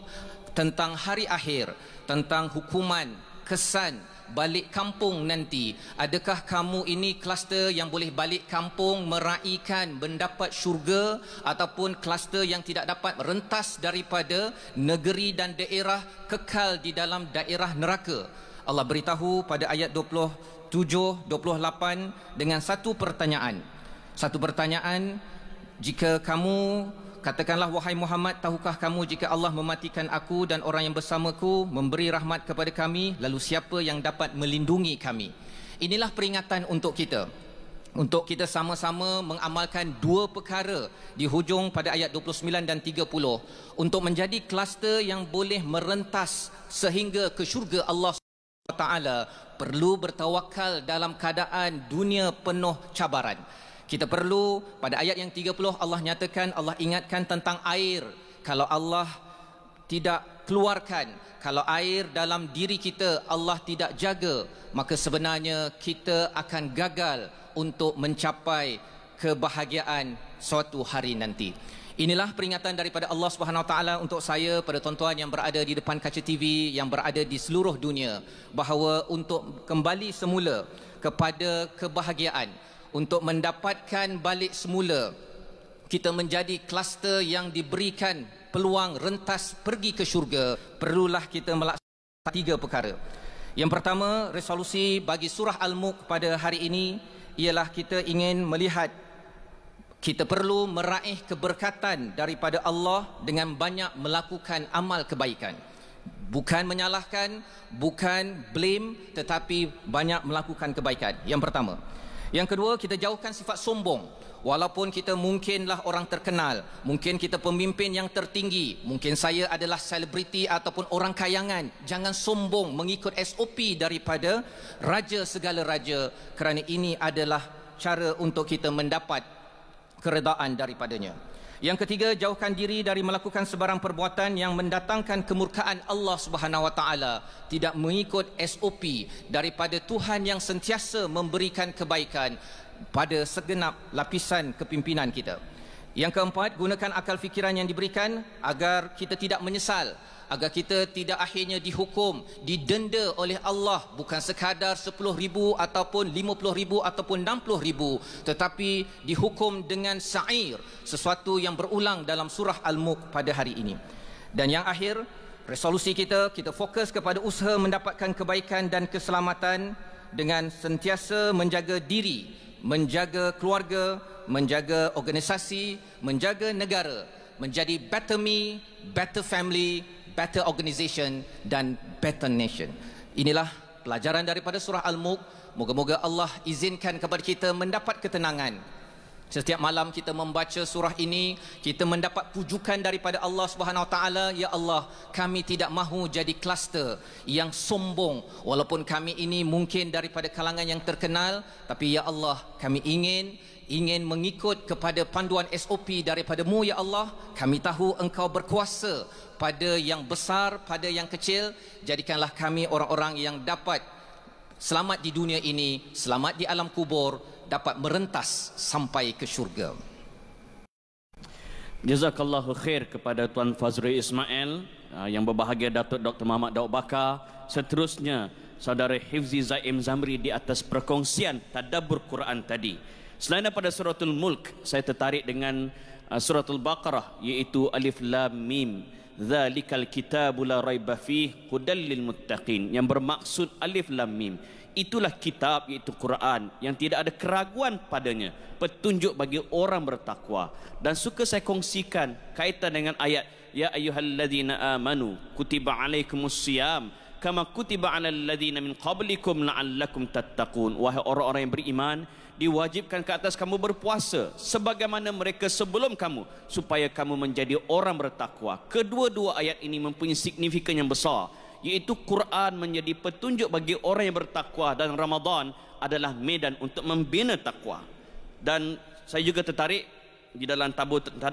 tentang hari akhir, tentang hukuman, kesan balik kampung nanti, adakah kamu ini kluster yang boleh balik kampung meraihkan mendapat syurga ataupun kluster yang tidak dapat rentas daripada negeri dan daerah kekal di dalam daerah neraka? Allah beritahu pada ayat 27, 28 dengan satu pertanyaan. Satu pertanyaan, jika kamu katakanlah wahai Muhammad, tahukah kamu jika Allah mematikan aku dan orang yang bersamaku, memberi rahmat kepada kami, lalu siapa yang dapat melindungi kami? Inilah peringatan untuk kita. Untuk kita sama-sama mengamalkan 2 perkara di hujung pada ayat 29 dan 30 untuk menjadi kluster yang boleh merentas sehingga ke syurga Allah Taala. Perlu bertawakal dalam keadaan dunia penuh cabaran. Kita perlu, pada ayat yang 30 Allah nyatakan, Allah ingatkan tentang air. Kalau Allah tidak keluarkan, kalau air dalam diri kita Allah tidak jaga, maka sebenarnya kita akan gagal untuk mencapai kebahagiaan suatu hari nanti. Inilah peringatan daripada Allah Subhanahu Wa Taala untuk saya, pada tuan-tuan yang berada di depan kaca TV, yang berada di seluruh dunia, bahawa untuk kembali semula kepada kebahagiaan, untuk mendapatkan balik semula kita menjadi kluster yang diberikan peluang rentas pergi ke syurga, perlulah kita melaksanakan 3 perkara. Yang pertama, resolusi bagi surah Al-Mulk pada hari ini ialah kita ingin melihat kita perlu meraih keberkatan daripada Allah dengan banyak melakukan amal kebaikan. Bukan menyalahkan, bukan blame, tetapi banyak melakukan kebaikan. Yang pertama. Yang kedua, kita jauhkan sifat sombong. Walaupun kita mungkinlah orang terkenal, mungkin kita pemimpin yang tertinggi, mungkin saya adalah selebriti ataupun orang kayangan, jangan sombong mengikut SOP daripada raja segala raja, kerana ini adalah cara untuk kita mendapat keredaan daripadanya. Yang ketiga, jauhkan diri dari melakukan sebarang perbuatan yang mendatangkan kemurkaan Allah Subhanahu wa taala, tidak mengikut SOP daripada Tuhan yang sentiasa memberikan kebaikan pada segenap lapisan kepimpinan kita. Yang keempat, gunakan akal fikiran yang diberikan agar kita tidak menyesal, agar kita tidak akhirnya dihukum, didenda oleh Allah bukan sekadar 10,000 ataupun 50,000 ataupun 60,000, tetapi dihukum dengan sa'ir, sesuatu yang berulang dalam surah Al-Mulk pada hari ini. Dan yang akhir, resolusi kita fokus kepada usaha mendapatkan kebaikan dan keselamatan dengan sentiasa menjaga diri, menjaga keluarga, menjaga organisasi, menjaga negara, menjadi better me, better family, better organisation dan better nation. Inilah pelajaran daripada surah Al-Mulk. Moga-moga Allah izinkan kepada kita mendapat ketenangan. Setiap malam kita membaca surah ini, kita mendapat pujukan daripada Allah Subhanahu Wa Taala. Ya Allah, kami tidak mahu jadi kluster yang sombong. Walaupun kami ini mungkin daripada kalangan yang terkenal, tapi ya Allah, kami ingin mengikut kepada panduan SOP daripada-Mu ya Allah. Kami tahu Engkau berkuasa pada yang besar, pada yang kecil. Jadikanlah kami orang-orang yang dapat selamat di dunia ini, selamat di alam kubur, dapat merentas sampai ke syurga. Jazakallahu khair kepada Tuan Fazrul Ismail, yang berbahagia Datuk Dr. Muhammad Daud Bakar. Seterusnya Saudara Hifzi Zaim Zamri di atas perkongsian tadabbur Quran tadi. Selain daripada suratul Mulk, saya tertarik dengan suratul Baqarah, iaitu Alif Lam Mim, Dzalikal kitabu la raiba fihi hudal lil muttaqin, yang bermaksud Alif Lam Mim. Itulah kitab, iaitu Quran, yang tidak ada keraguan padanya, petunjuk bagi orang bertakwa. Dan suka saya kongsikan kaitan dengan ayat Ya ayyuhalladzina amanu kutiba alaikumus siyam kama kutiba alal ladzina min qablikum la'allakum tattaqun. Wahai orang-orang yang beriman, diwajibkan ke atas kamu berpuasa sebagaimana mereka sebelum kamu, supaya kamu menjadi orang bertakwa. Kedua-dua ayat ini mempunyai signifikan yang besar, iaitu Quran menjadi petunjuk bagi orang yang bertakwa dan Ramadan adalah medan untuk membina takwa. Dan saya juga tertarik di dalam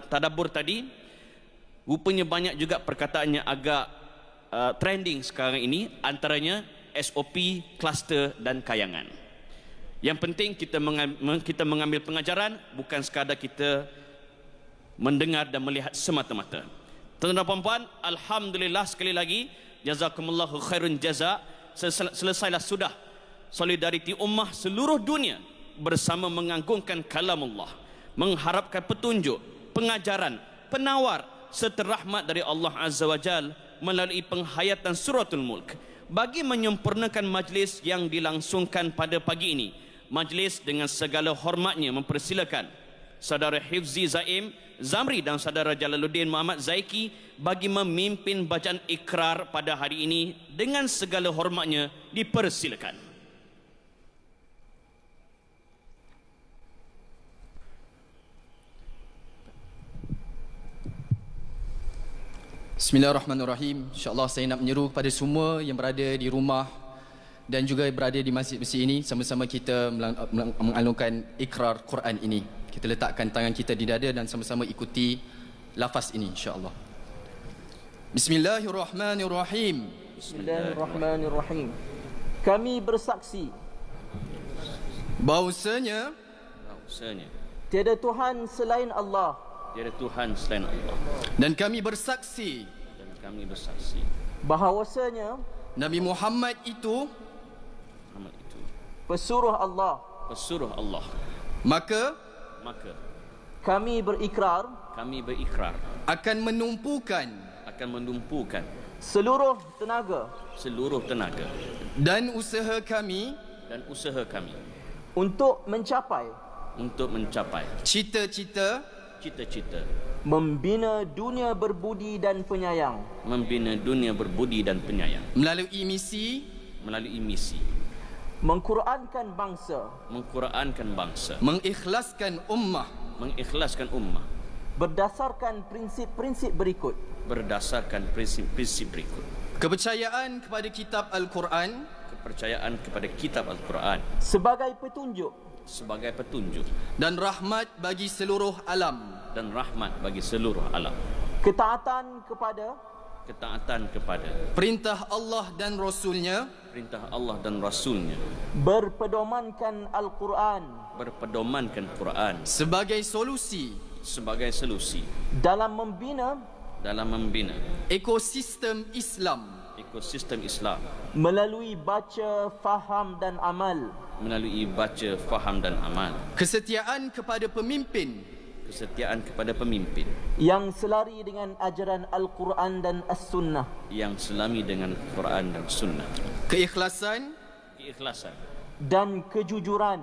tadabbur tadi, rupanya banyak juga perkataan yang agak trending sekarang ini, antaranya SOP, kluster dan kayangan. Yang penting kita mengambil pengajaran, bukan sekadar kita mendengar dan melihat semata-mata. Tuan-tuan dan puan-puan, alhamdulillah sekali lagi, jazakumullahu khairun jaza. Selesailah sudah solidariti ummah seluruh dunia bersama menganggungkan kalamullah, mengharapkan petunjuk, pengajaran, penawar serta rahmat dari Allah Azza wa Jal melalui penghayatan suratul Mulk. Bagi menyempurnakan majlis yang dilangsungkan pada pagi ini, majlis dengan segala hormatnya mempersilakan Saudara Hifzi Zaim Zamri dan Saudara Jalaluddin Muhammad Zaiki bagi memimpin bacaan ikrar pada hari ini. Dengan segala hormatnya dipersilakan. Bismillahirrahmanirrahim. InsyaAllah saya nak menyeru kepada semua yang berada di rumah dan juga berada di masjid-masjid ini, sama-sama kita mengalungkan ikrar Quran ini. Kita letakkan tangan kita di dada dan sama-sama ikuti lafaz ini insya-Allah. Bismillahirrahmanirrahim. Bismillahirrahmanirrahim. Kami bersaksi bahawasanya tiada Tuhan selain Allah, dan kami bersaksi bahawasanya Nabi Muhammad itu pesuruh Allah. Maka kami berikrar akan menumpukan seluruh tenaga dan usaha kami untuk mencapai cita-cita membina dunia berbudi dan penyayang, melalui misi mengqurankan bangsa, mengikhlaskan ummah berdasarkan prinsip-prinsip berikut. Kepercayaan kepada kitab Al-Quran sebagai petunjuk sebagai petunjuk dan rahmat bagi seluruh alam. dan rahmat bagi seluruh alam. Ketaatan kepada perintah Allah dan Rasulnya, berpedomankan Al-Quran sebagai solusi dalam membina ekosistem Islam melalui baca, faham dan amal. Kesetiaan kepada pemimpin yang selari dengan ajaran Al-Quran dan As-Sunnah. Keikhlasan dan kejujuran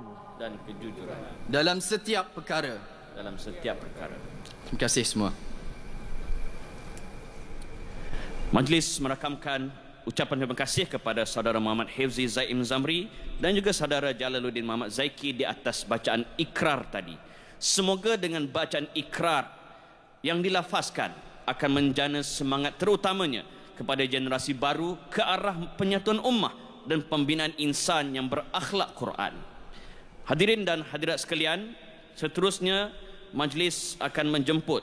dalam setiap perkara. Terima kasih semua. Majlis merakamkan ucapan terima kasih kepada saudara Muhammad Hifzi Zaim Zamri dan juga saudara Jalaluddin Muhammad Zaiki di atas bacaan ikrar tadi. Semoga dengan bacaan ikrar yang dilafazkan akan menjana semangat terutamanya kepada generasi baru ke arah penyatuan ummah dan pembinaan insan yang berakhlak Quran. Hadirin dan hadirat sekalian, seterusnya majlis akan menjemput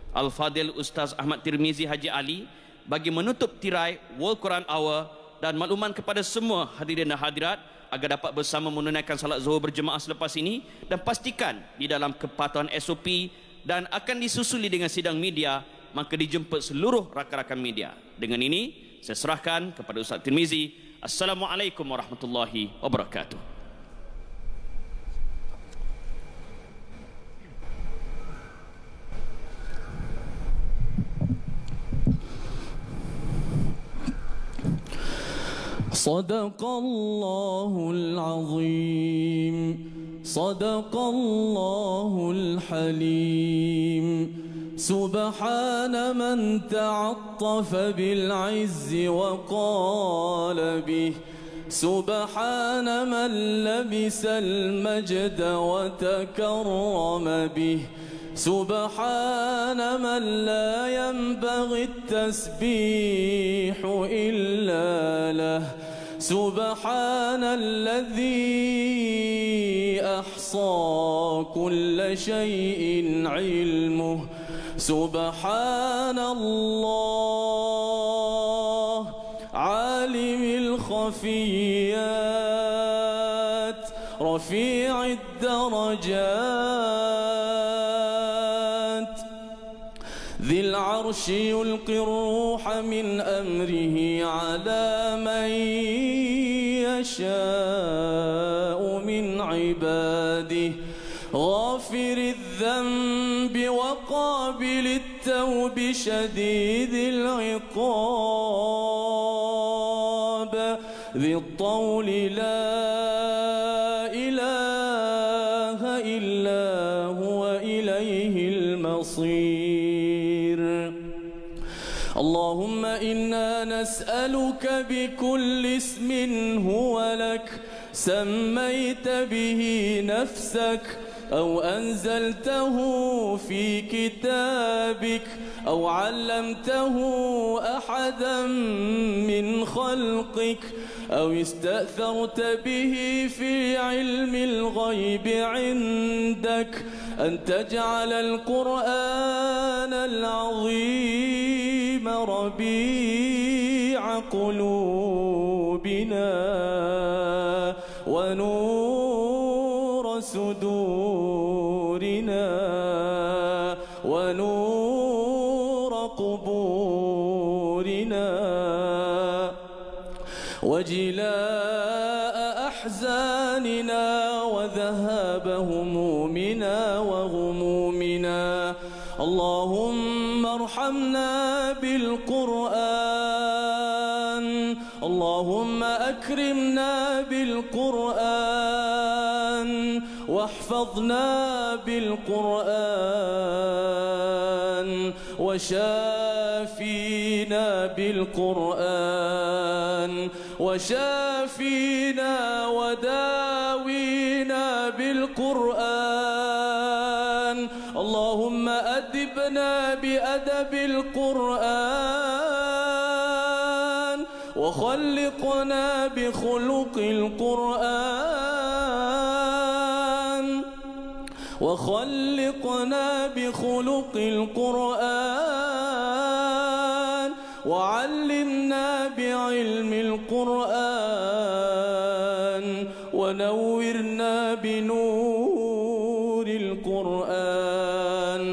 Al-Fadil Ustaz Ahmad Tirmizi Haji Ali bagi menutup tirai World Quran Hour dan makluman kepada semua hadirin dan hadirat agar dapat bersama menunaikan salat zuhur berjemaah selepas ini, dan pastikan di dalam kepatuhan SOP dan akan disusuli dengan sidang media, maka dijemput seluruh rakan-rakan media. Dengan ini saya serahkan kepada Ustaz Tirmizi. Assalamualaikum warahmatullahi wabarakatuh. صدق الله العظيم صدق الله الحليم سبحان من تعطف بالعز وقال به سبحان من لبس المجد وتكرم به سبحان من لا ينبغي التسبيح إلا له سبحان الذي أحصى كل شيء علمه سبحان الله عالم الخفيات رفيع الدرجات ذي العرش يلقي الروح من أمره على من يشاء من عباده غافر الذنب وقابل التوب شديد العقاب ذي الطول لا إله إلا هو إليه المصير اللهم إنا نسألك بكل اسم هو لك سميت به نفسك أو أنزلته في كتابك أو علمته أحدا من خلقك أو استأثرت به في علم الغيب عندك أن تجعل القرآن العظيم ربيع قلوبنا ونور صدورنا ونور قبورنا وجلاء أحزاننا وذهاب همومنا وغمومنا اللهم ارحمنا بالقرآن اللهم أكرمنا بالقرآن واحفظنا بالقرآن وشافينا بالقرآن وشافينا وداوينا بالقرآن اللهم أدبنا بأدب القرآن وخلقنا بخلق القرآن وخلقنا بخلق القرآن وعلمنا بعلم القرآن ونورنا بنور القرآن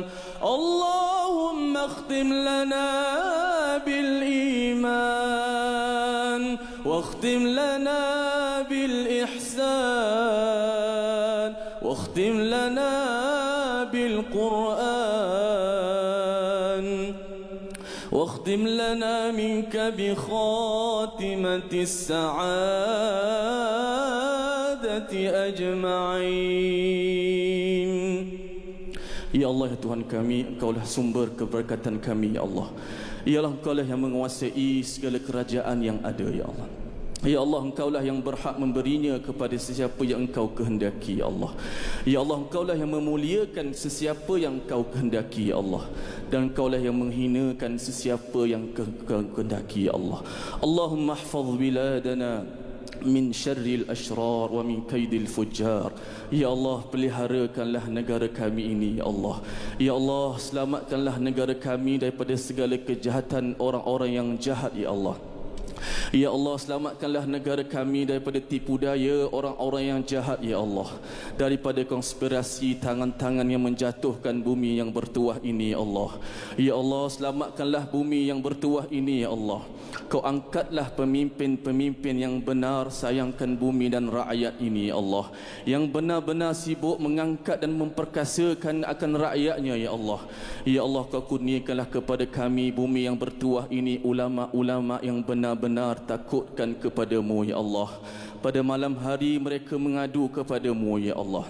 اللهم اختم لنا بالإيمان واختم لنا بالإحسان واختم لنا بالقرآن واختم لنا منك بخاتمة السعادة أجمعين. Ya Allah, ya Tuhan kami, Engkaulah sumber keberkatan kami, ya Allah. Ya Allah, Engkaulah yang menguasai segala kerajaan yang ada, ya Allah. Ya Allah, Engkaulah yang berhak memberinya kepada sesiapa yang Engkau kehendaki, ya Allah. Ya Allah, Engkaulah yang memuliakan sesiapa yang Engkau kehendaki, ya Allah. Dan Engkaulah yang menghinakan sesiapa yang Engkau kehendaki, ya Allah. Allahumma hafaz biladana min syarril ashrar wa min kaidil fujjar. Ya Allah, peliharakanlah negara kami ini, ya Allah. Ya Allah, selamatkanlah negara kami daripada segala kejahatan orang-orang yang jahat, ya Allah. Ya Allah, selamatkanlah negara kami daripada tipu daya orang-orang yang jahat, ya Allah. Daripada konspirasi tangan-tangan yang menjatuhkan bumi yang bertuah ini, ya Allah. Ya Allah, selamatkanlah bumi yang bertuah ini, ya Allah. Kau angkatlah pemimpin-pemimpin yang benar sayangkan bumi dan rakyat ini, ya Allah. Yang benar-benar sibuk mengangkat dan memperkasakan akan rakyatnya, ya Allah. Ya Allah, Kau kurniakanlah kepada kami bumi yang bertuah ini ulama-ulama yang benar-benar takutkan kepadamu, ya Allah. Pada malam hari mereka mengadu kepadamu, ya Allah.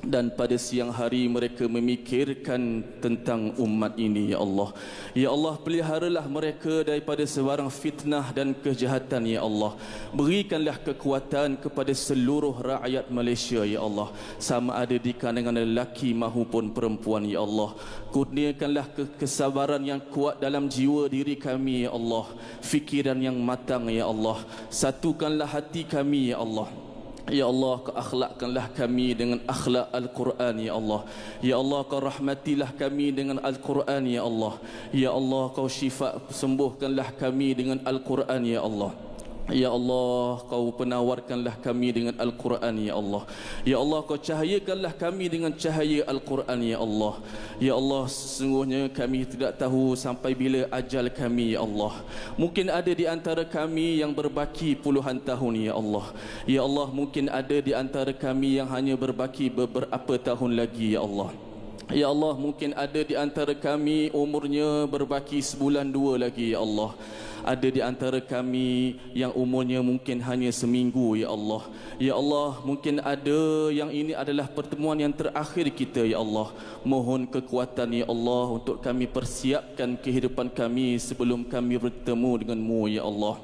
Dan pada siang hari mereka memikirkan tentang umat ini, ya Allah. Ya Allah, peliharalah mereka daripada sebarang fitnah dan kejahatan, ya Allah. Berikanlah kekuatan kepada seluruh rakyat Malaysia, ya Allah. Sama ada di kalangan lelaki maupun perempuan, ya Allah. Kurniakanlah kesabaran yang kuat dalam jiwa diri kami, ya Allah. Fikiran yang matang, ya Allah. Satukanlah hati kami, ya Allah. Ya Allah, Kau akhlakkanlah kami dengan akhlak Al-Quran, ya Allah. Ya Allah, Kau rahmatilah kami dengan Al-Quran, ya Allah. Ya Allah, Kau syifa sembuhkanlah kami dengan Al-Quran, ya Allah. Ya Allah, Kau penawarkanlah kami dengan Al-Quran, ya Allah. Ya Allah, Kau cahayakanlah kami dengan cahaya Al-Quran, ya Allah. Ya Allah, sesungguhnya kami tidak tahu sampai bila ajal kami, ya Allah. Mungkin ada di antara kami yang berbaki puluhan tahun, ya Allah. Ya Allah, mungkin ada di antara kami yang hanya berbaki beberapa tahun lagi, ya Allah. Ya Allah, mungkin ada di antara kami umurnya berbaki sebulan dua lagi, ya Allah. Ada di antara kami yang umurnya mungkin hanya seminggu, ya Allah. Ya Allah, mungkin ada yang ini adalah pertemuan yang terakhir kita, ya Allah. Mohon kekuatan, ya Allah, untuk kami persiapkan kehidupan kami sebelum kami bertemu denganmu, ya Allah.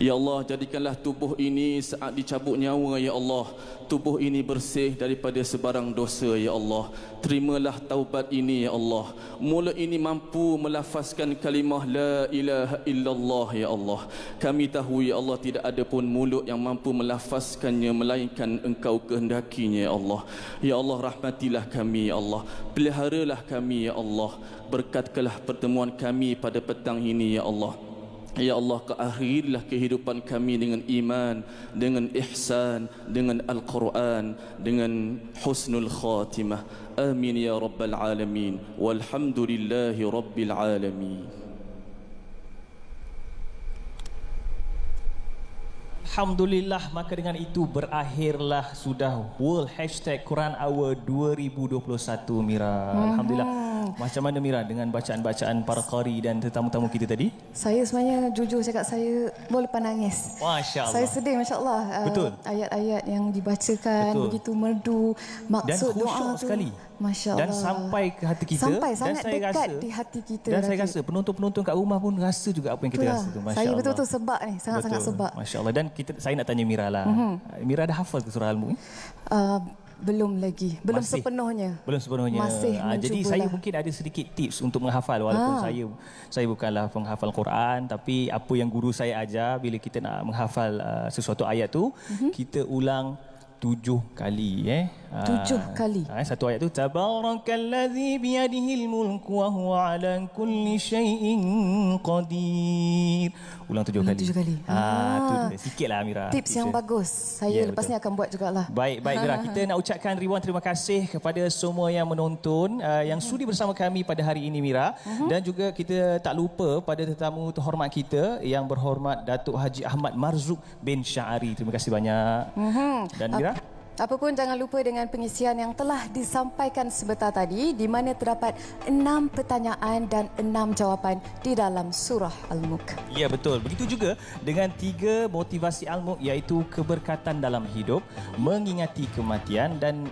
Ya Allah, jadikanlah tubuh ini saat dicabut nyawa, ya Allah, tubuh ini bersih daripada sebarang dosa, ya Allah. Terimalah taubat ini, ya Allah. Mulut ini mampu melafazkan kalimah la ilaha illallah, ya Allah. Kami tahu, ya Allah, tidak ada pun mulut yang mampu melafazkannya melainkan Engkau kehendakinya, ya Allah. Ya Allah, rahmatilah kami, ya Allah. Peliharalah kami, ya Allah. Berkatkanlah pertemuan kami pada petang ini, ya Allah. Ya Allah, akhirilah kehidupan kami dengan iman, dengan ihsan, dengan Al-Quran, dengan husnul khatimah. Amin ya Rabbal Alamin. Walhamdulillahi Rabbil Alamin. Alhamdulillah, maka dengan itu berakhirlah sudah World Quran Hour 2021, Mira. Alhamdulillah. Macam mana, Mira, dengan bacaan-bacaan para qari dan tetamu-tamu kita tadi? Saya sebenarnya jujur cakap, saya boleh nangis. Masya Allah. Saya sedih, Masya Allah. Betul. Ayat-ayat yang dibacakan, betul, begitu merdu, maksud dan doa tu sekali. Masya Allah. Dan sampai ke hati kita. Sampai dan sangat saya dekat rasa, di hati kita. Dan saya rasa penonton-penonton kat rumah pun rasa juga apa yang kita rasa tu. Masya saya Allah. betul-betul sebab ni, sangat-sangat sebab. Masya Allah. Dan saya nak tanya Mira lah. Mira dah hafal ke surah Al-Mulk? Belum lagi, belum masih, sepenuhnya. Belum sepenuhnya. Masih jadi saya mungkin ada sedikit tips untuk menghafal, walaupun saya bukanlah penghafal Quran, tapi apa yang guru saya ajar bila kita nak menghafal sesuatu ayat tu, kita ulang 7 kali 7 kali. Satu ayat tu tabarakalladzi biyadihil mulku wa huwa ala kulli syai'in qadir. Ulang 7 kali. 7 kali. Tu sikitlah Amira. Tips yang bagus. Saya lepas ni akan buat jugalah. Baik Mira, kita nak ucapkan ribuan terima kasih kepada semua yang menonton yang sudi bersama kami pada hari ini Mira, dan juga kita tak lupa pada tetamu terhormat kita yang berhormat Datuk Haji Ahmad Marzuq bin Sya'ari. Terima kasih banyak. Dan Mira, apapun jangan lupa dengan pengisian yang telah disampaikan sebentar tadi, di mana terdapat 6 pertanyaan dan 6 jawapan di dalam surah Al-Mulk. Ya betul. Begitu juga dengan 3 motivasi Al-Mulk, iaitu keberkatan dalam hidup, mengingati kematian, dan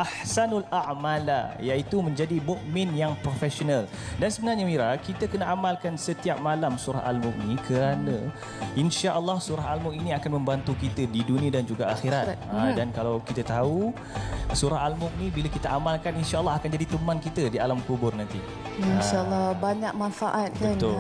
ahsanul a'mala, iaitu menjadi mukmin yang profesional. Dan sebenarnya Mira, kita kena amalkan setiap malam surah Al-Mulk ni, kerana insya-Allah surah Al-Mulk ini akan membantu kita di dunia dan juga akhirat. Dan kalau kita tahu surah Al-Mulk ni bila kita amalkan, insya-Allah akan jadi teman kita di alam kubur nanti. Insya-Allah banyak manfaat kan. Betul.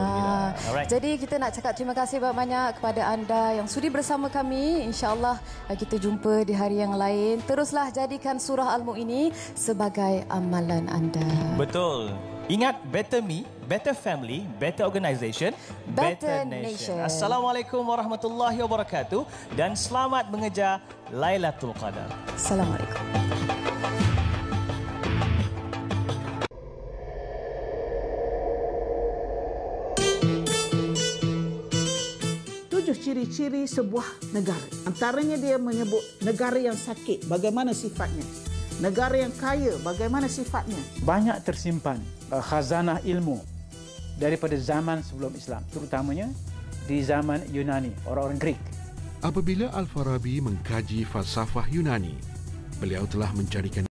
Jadi kita nak cakap terima kasih banyak kepada anda yang sudi bersama kami. Insya-Allah kita jumpa di hari yang lain. Teruslah jadikan surah Al-Mulk ini sebagai amalan anda. Betul. Ingat, better me, better family, better organisation, better nation. Assalamualaikum warahmatullahi wabarakatuh dan selamat mengejar Lailatul Qadar. Assalamualaikum. Ciri-ciri sebuah negara. Antaranya dia menyebut negara yang sakit, bagaimana sifatnya. Negara yang kaya, bagaimana sifatnya. Banyak tersimpan khazanah ilmu daripada zaman sebelum Islam, terutamanya di zaman Yunani, orang-orang Greek. Apabila Al-Farabi mengkaji falsafah Yunani, beliau telah mencarikan